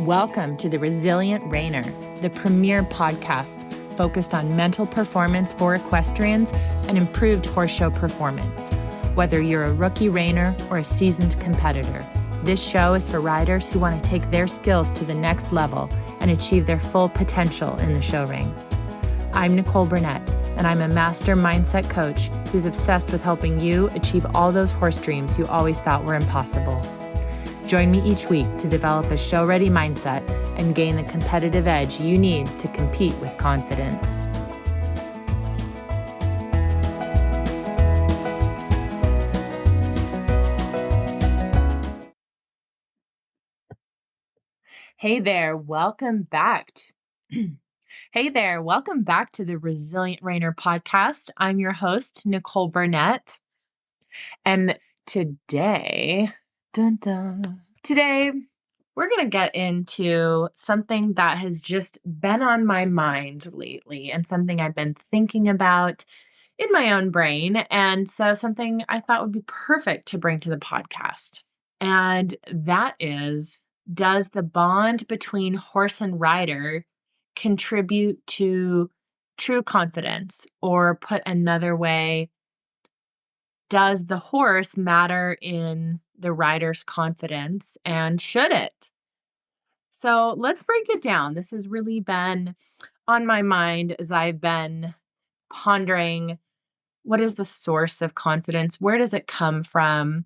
Welcome to the Resilient Reiner, the premier podcast focused on mental performance for equestrians and improved horse show performance. Whether you're a rookie reiner or a seasoned competitor, this show is for riders who want to take their skills to the next level and achieve their full potential in the show ring. I'm Nicole Burnett, and I'm a master mindset coach who's obsessed with helping you achieve all those horse dreams you always thought were impossible. Join me each week to develop a show-ready mindset and gain the competitive edge you need to compete with confidence. Hey there, welcome back. Hey there, welcome back to the Resilient Reiner podcast. I'm your host, Nicole Burnett. And today, today we're going to get into something that has just been on my mind lately and something I've been thinking about in my own brain. And so something I thought would be perfect to bring to the podcast. And that is, does the bond between horse and rider contribute to true confidence? Or put another way, does the horse matter in the rider's confidence, and should it? So let's break it down. This has really been on my mind as I've been pondering, what is the source of confidence? Where does it come from?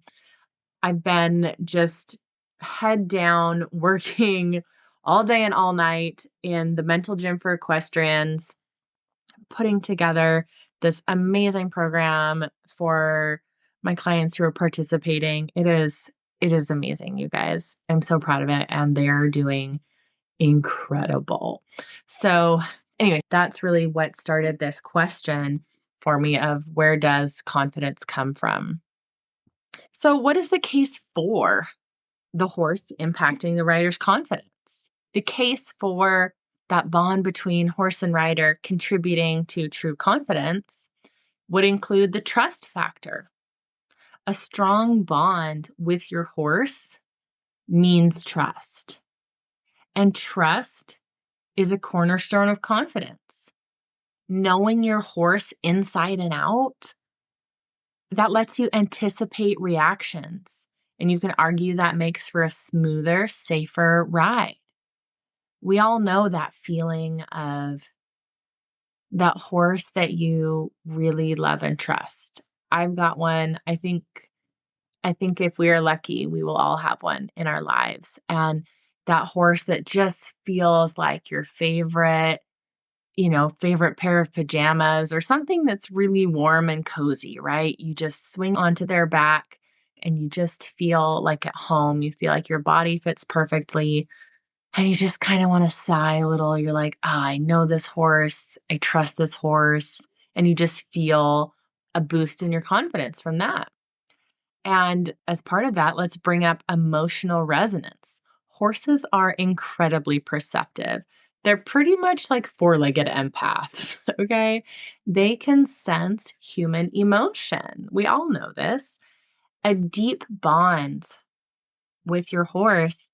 I've been just head down working all day and all night in the mental gym for equestrians, putting together this amazing program for my clients who are participating. It is amazing, you guys. I'm so proud of it, and they're doing incredible. So anyway, that's really what started this question for me of where does confidence come from? So what is the case for the horse impacting the rider's confidence? The case for that bond between horse and rider contributing to true confidence would include the trust factor. A strong bond with your horse means trust. And trust is a cornerstone of confidence. Knowing your horse inside and out, that lets you anticipate reactions. And you can argue that makes for a smoother, safer ride. We all know that feeling of that horse that you really love and trust. I've got one. I think if we are lucky, we will all have one in our lives. And that horse that just feels like your favorite pair of pajamas or something that's really warm and cozy, right? You just swing onto their back and you just feel like at home. You feel like your body fits perfectly. And you just kind of want to sigh a little. You're like, I know this horse. I trust this horse. And you just feel a boost in your confidence from that. And as part of that, let's bring up emotional resonance. Horses are incredibly perceptive. They're pretty much like four-legged empaths, okay? They can sense human emotion. We all know this. A deep bond with your horse,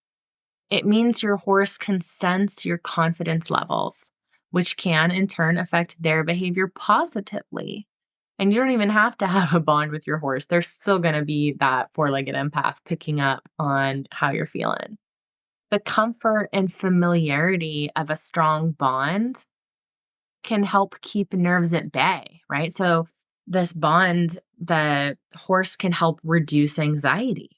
it means your horse can sense your confidence levels, which can in turn affect their behavior positively. And you don't even have to have a bond with your horse. There's still going to be that four-legged empath picking up on how you're feeling. The comfort and familiarity of a strong bond can help keep nerves at bay, right? So this bond, the horse can help reduce anxiety,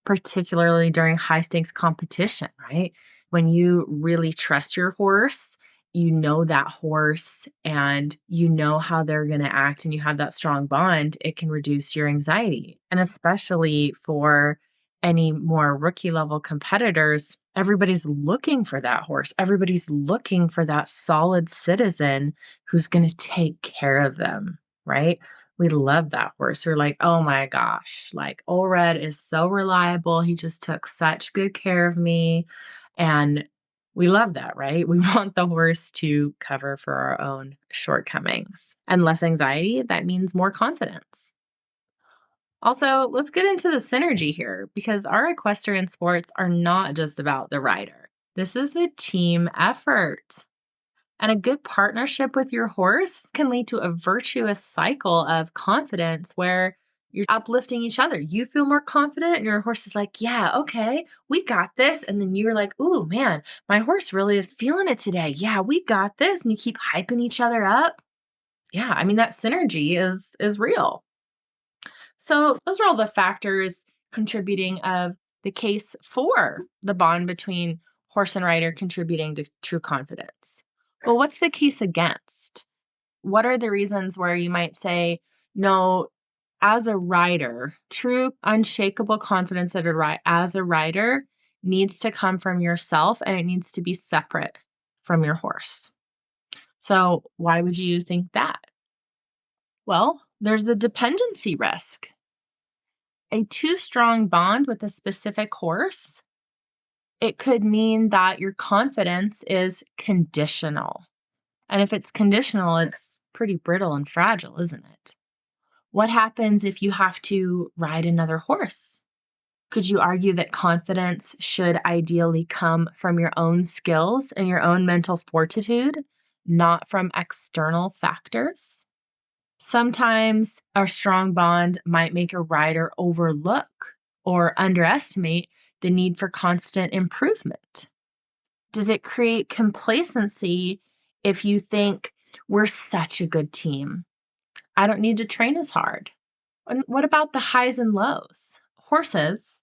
particularly during high-stakes competition, right? When you really trust your horse, you know that horse and you know how they're going to act and you have that strong bond, it can reduce your anxiety. And especially for any more rookie level competitors, everybody's looking for that horse. Everybody's looking for that solid citizen who's going to take care of them, right? We love that horse. We're like, oh my gosh, like Old Red is so reliable. He just took such good care of me. And we love that, right? We want the horse to cover for our own shortcomings. And less anxiety, that means more confidence. Also, let's get into the synergy here because our equestrian sports are not just about the rider. This is a team effort. And a good partnership with your horse can lead to a virtuous cycle of confidence where you're uplifting each other. You feel more confident, and your horse is like, yeah, okay, we got this. And then you're like, ooh, man, my horse really is feeling it today. Yeah, we got this. And you keep hyping each other up. Yeah, I mean, that synergy is real. So those are all the factors contributing of the case for the bond between horse and rider contributing to true confidence. Well, what's the case against? What are the reasons where you might say, no, as a rider, true unshakable confidence as a rider needs to come from yourself and it needs to be separate from your horse. So why would you think that? Well, there's the dependency risk. A too strong bond with a specific horse, it could mean that your confidence is conditional. And if it's conditional, it's pretty brittle and fragile, isn't it? What happens if you have to ride another horse? Could you argue that confidence should ideally come from your own skills and your own mental fortitude, not from external factors? Sometimes a strong bond might make a rider overlook or underestimate the need for constant improvement. Does it create complacency if you think we're such a good team? I don't need to train as hard. And what about the highs and lows? Horses,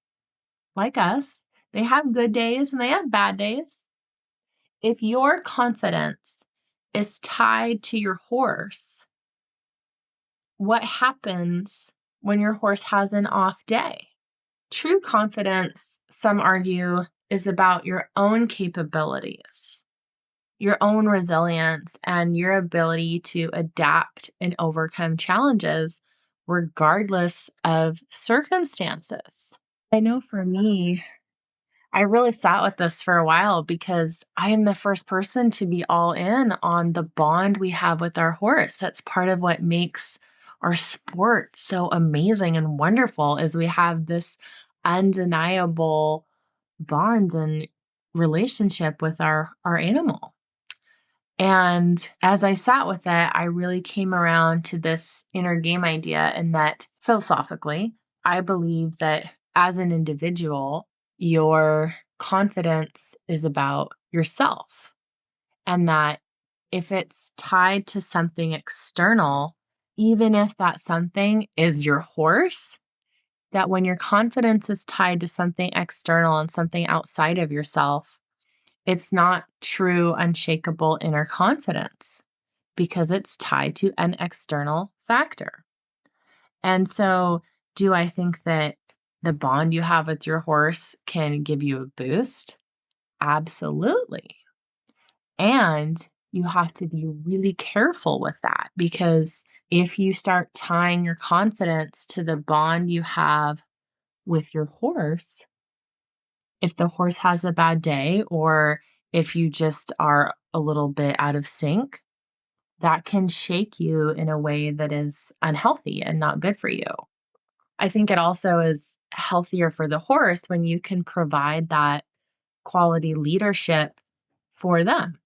like us, they have good days and they have bad days. If your confidence is tied to your horse, what happens when your horse has an off day? True confidence, some argue, is about your own capabilities, your own resilience, and your ability to adapt and overcome challenges regardless of circumstances. I know for me, I really sat with this for a while because I am the first person to be all in on the bond we have with our horse. That's part of what makes our sport so amazing and wonderful is we have this undeniable bond and relationship with our animal. And as I sat with it, I really came around to this inner game idea, and that philosophically, I believe that as an individual, your confidence is about yourself. And that if it's tied to something external, even if that something is your horse, that when your confidence is tied to something external and something outside of yourself, it's not true, unshakable inner confidence because it's tied to an external factor. And so, do I think that the bond you have with your horse can give you a boost? Absolutely. And you have to be really careful with that because if you start tying your confidence to the bond you have with your horse, if the horse has a bad day or if you just are a little bit out of sync, that can shake you in a way that is unhealthy and not good for you. I think it also is healthier for the horse when you can provide that quality leadership for them.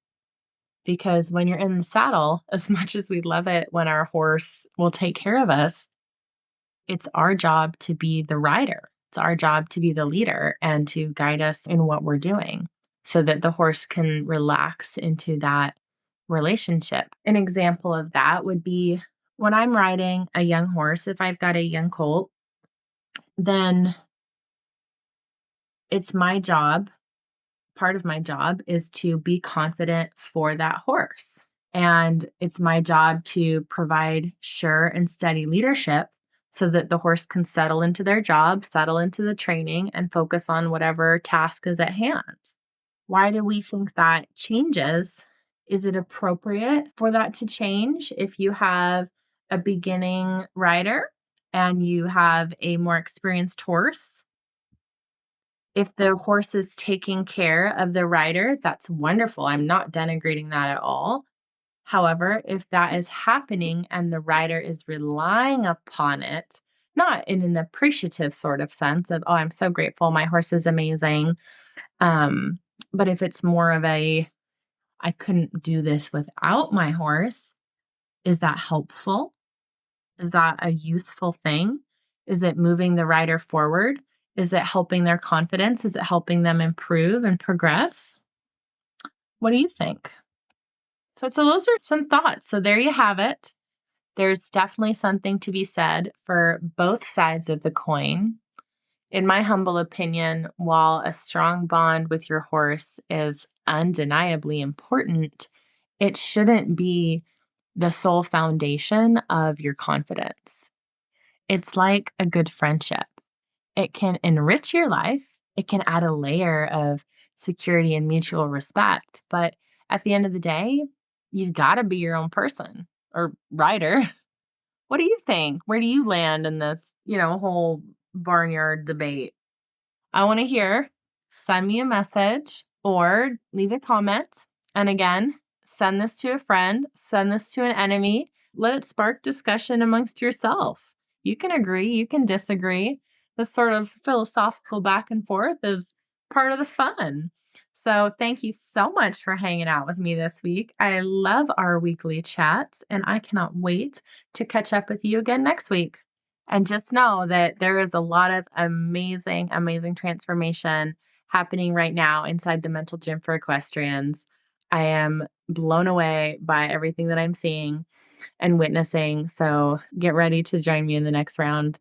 Because when you're in the saddle, as much as we love it when our horse will take care of us, it's our job to be the rider. It's our job to be the leader and to guide us in what we're doing so that the horse can relax into that relationship. An example of that would be when I'm riding a young horse, if I've got a young colt, then it's my job. Part of my job is to be confident for that horse. And it's my job to provide sure and steady leadership so that the horse can settle into their job, settle into the training, and focus on whatever task is at hand. Why do we think that changes? Is it appropriate for that to change if you have a beginning rider and you have a more experienced horse? If the horse is taking care of the rider, that's wonderful. I'm not denigrating that at all. However, if that is happening and the rider is relying upon it not in an appreciative sort of sense of, oh, I'm so grateful. My horse is amazing. Um, but if it's more of a, I couldn't do this without my horse, is that helpful? Is that a useful thing? Is it moving the rider forward? Is it helping their confidence? Is it helping them improve and progress? What do you think? So those are some thoughts. So there you have it. There's definitely something to be said for both sides of the coin. In my humble opinion, while a strong bond with your horse is undeniably important, it shouldn't be the sole foundation of your confidence. It's like a good friendship. It can enrich your life, it can add a layer of security and mutual respect. But at the end of the day, you've got to be your own person or rider. What do you think? Where do you land in this, whole barnyard debate? I want to hear. Send me a message or leave a comment. And again, send this to a friend, send this to an enemy. Let it spark discussion amongst yourself. You can agree, you can disagree. This sort of philosophical back and forth is part of the fun. So, thank you so much for hanging out with me this week. I love our weekly chats, and I cannot wait to catch up with you again next week. And just know that there is a lot of amazing, amazing transformation happening right now inside the mental gym for equestrians. I am blown away by everything that I'm seeing and witnessing. So get ready to join me in the next round.